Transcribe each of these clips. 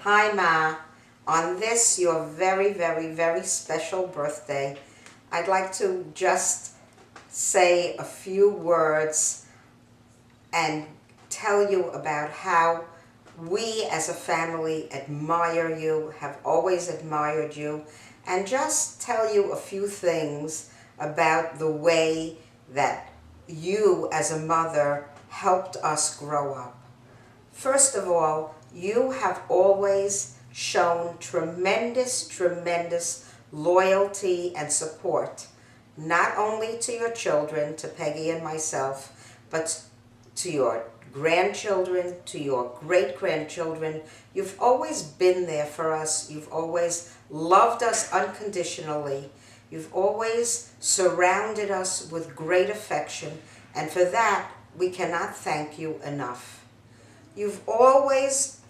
Hi, Ma. On this, your very, very, very special birthday, I'd like to just say a few words and tell you about how we as a family admire you, have always admired you, and just tell you a few things about the way that you as a mother helped us grow up. First of all, you have always shown tremendous, tremendous loyalty and support, not only to your children, to Peggy and myself, but to your grandchildren, to your great-grandchildren. You've always been there for us. You've always loved us unconditionally. You've always surrounded us with great affection, and for that, we cannot thank you enough. You've always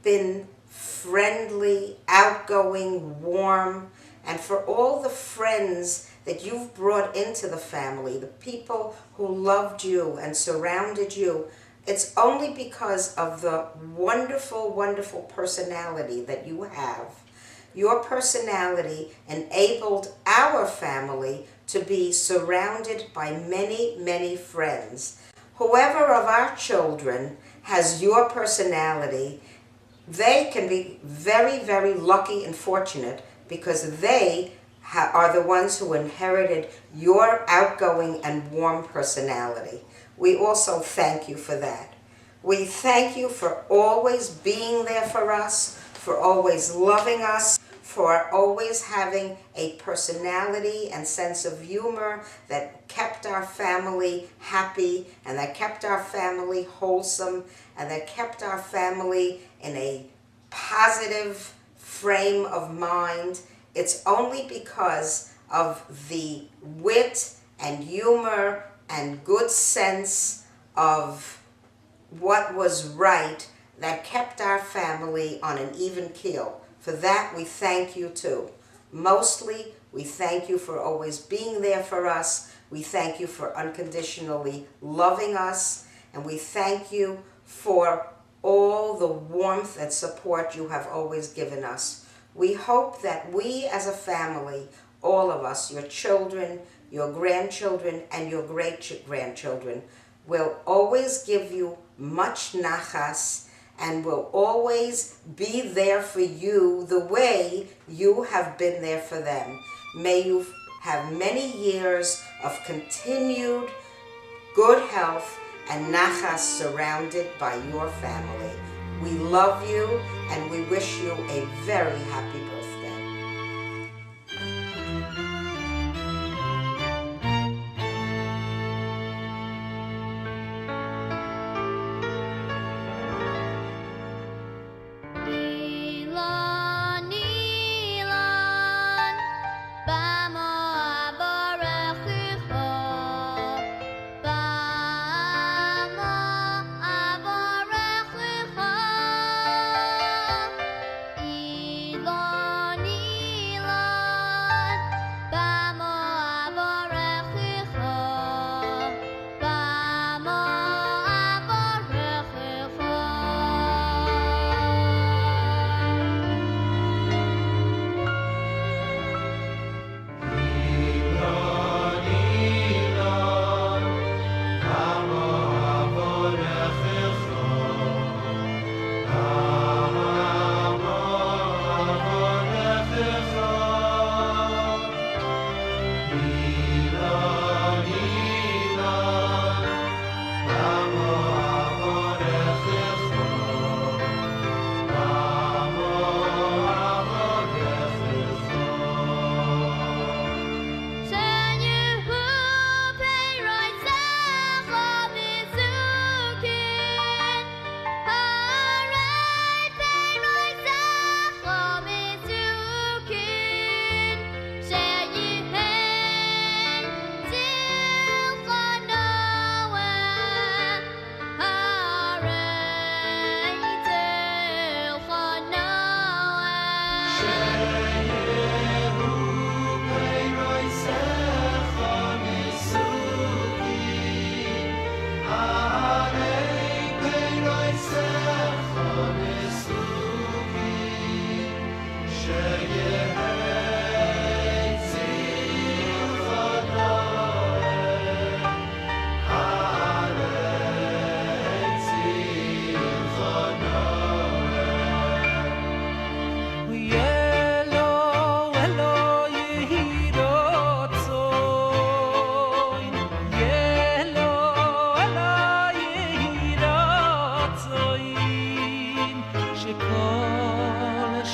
been friendly, outgoing, warm, and for all the friends that you've brought into the family, the people who loved you and surrounded you, it's only because of the wonderful, wonderful personality that you have. Your personality enabled our family to be surrounded by many, many friends. Whoever of our children has your personality, they can be very, very lucky and fortunate because they are the ones who inherited your outgoing and warm personality. We also thank you for that. We thank you for always being there for us, for always loving us, for always having a personality and sense of humor that kept our family happy and that kept our family wholesome and that kept our family in a positive frame of mind. It's only because of the wit and humor and good sense of what was right that kept our family on an even keel. For that, we thank you too. Mostly, we thank you for always being there for us. We thank you for unconditionally loving us. And we thank you for all the warmth and support you have always given us. We hope that we as a family, all of us, your children, your grandchildren, and your great-grandchildren, will always give you much nachas and will always be there for you the way you have been there for them. May you have many years of continued good health and nachas surrounded by your family. We love you and we wish you a very happy birthday.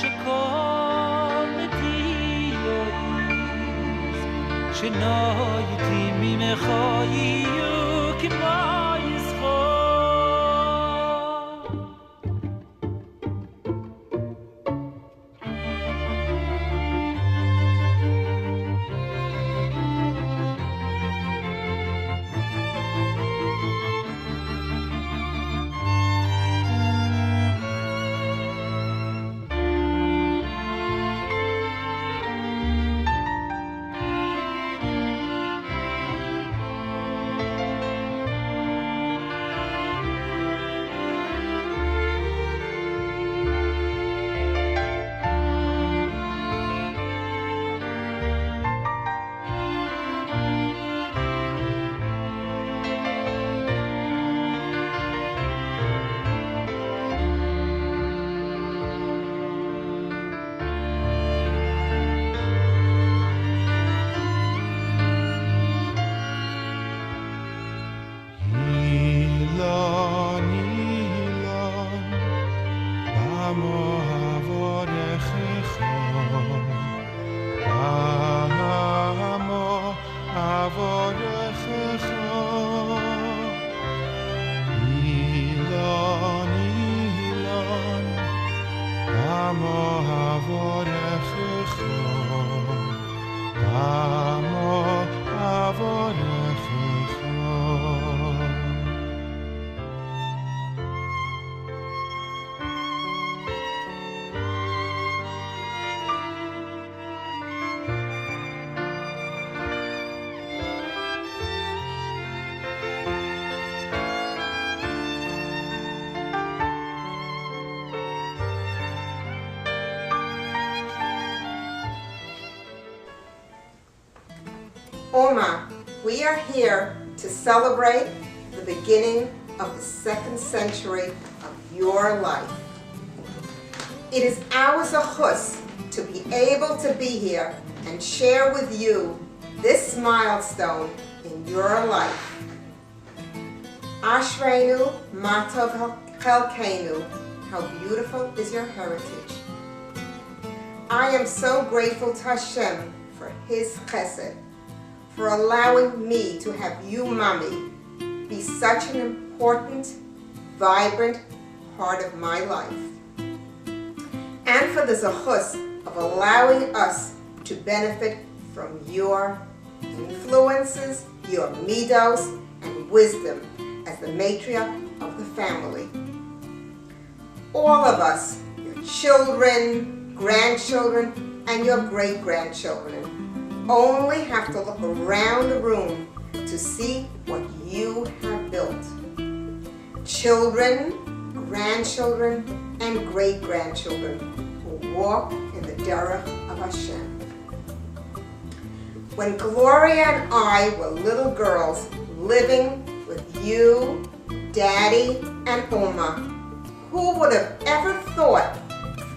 שכל נתיויס שנויתי ממך יהיו כמו יזכור Oma, we are here to celebrate the beginning of the 2nd century of your life. It is our zechus to be able to be here and share with you this milestone in your life. Ashreinu matov chelkeinu, how beautiful is your heritage. I am so grateful to Hashem for His chesed, for allowing me to have you, Mommy, be such an important, vibrant part of my life. And for the zechus of allowing us to benefit from your influences, your midos, and wisdom as the matriarch of the family. All of us, your children, grandchildren, and your great-grandchildren, only have to look around the room to see what you have built. Children, grandchildren, and great-grandchildren who walk in the derech of Hashem. When Gloria and I were little girls living with you, Daddy, and Oma, who would have ever thought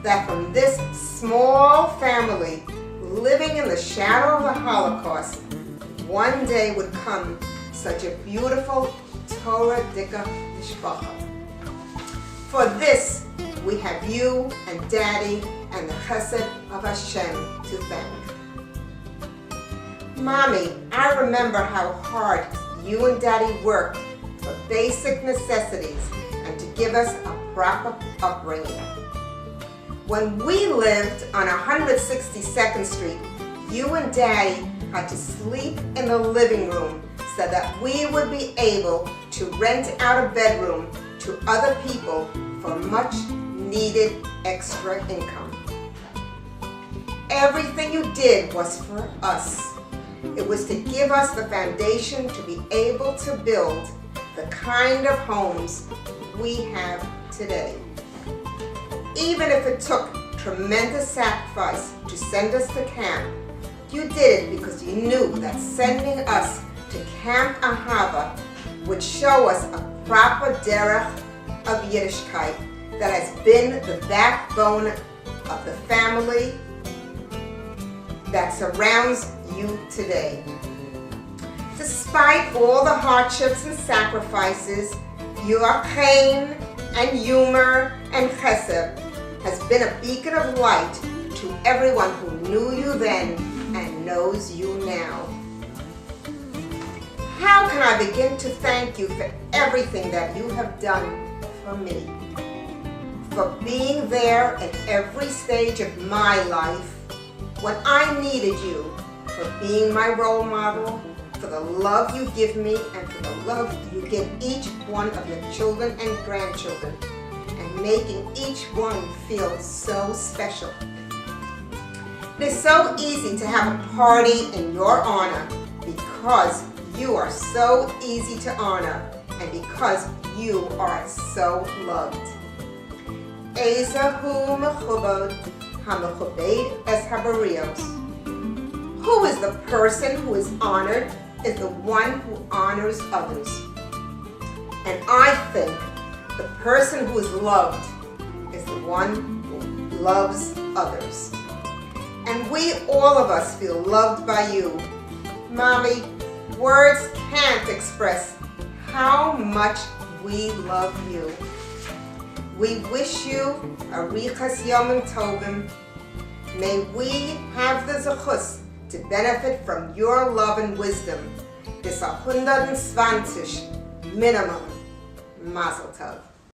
that from this small family living in the shadow of the Holocaust, one day would come such a beautiful Torah Dika Mishpacha. For this, we have you and Daddy and the chesed of Hashem to thank. Mommy, I remember how hard you and Daddy worked for basic necessities and to give us a proper upbringing. When we lived on 162nd Street, you and Daddy had to sleep in the living room so that we would be able to rent out a bedroom to other people for much needed extra income. Everything you did was for us. It was to give us the foundation to be able to build the kind of homes we have today. Even if it took tremendous sacrifice to send us to camp, you did it because you knew that sending us to Camp Ahava would show us a proper derech of Yiddishkeit that has been the backbone of the family that surrounds you today. Despite all the hardships and sacrifices, your pain and humor and chesed has been a beacon of light to everyone who knew you then and knows you now. How can I begin to thank you for everything that you have done for me? For being there at every stage of my life when I needed you, for being my role model, for the love you give me, and for the love you give each one of your children and grandchildren, and making each one feel so special. It is so easy to have a party in your honor because you are so easy to honor and because you are so loved. Ezehu mechubod hamechubed es habarios. Who is the person who is honored is the one who honors others. And I think the person who is loved is the one who loves others. And we, all of us, feel loved by you. Mommy, words can't express how much we love you. We wish you Arichas Yomim Tovim. May we have the zechus to benefit from your love and wisdom. This 120 minimum Mazel Tov.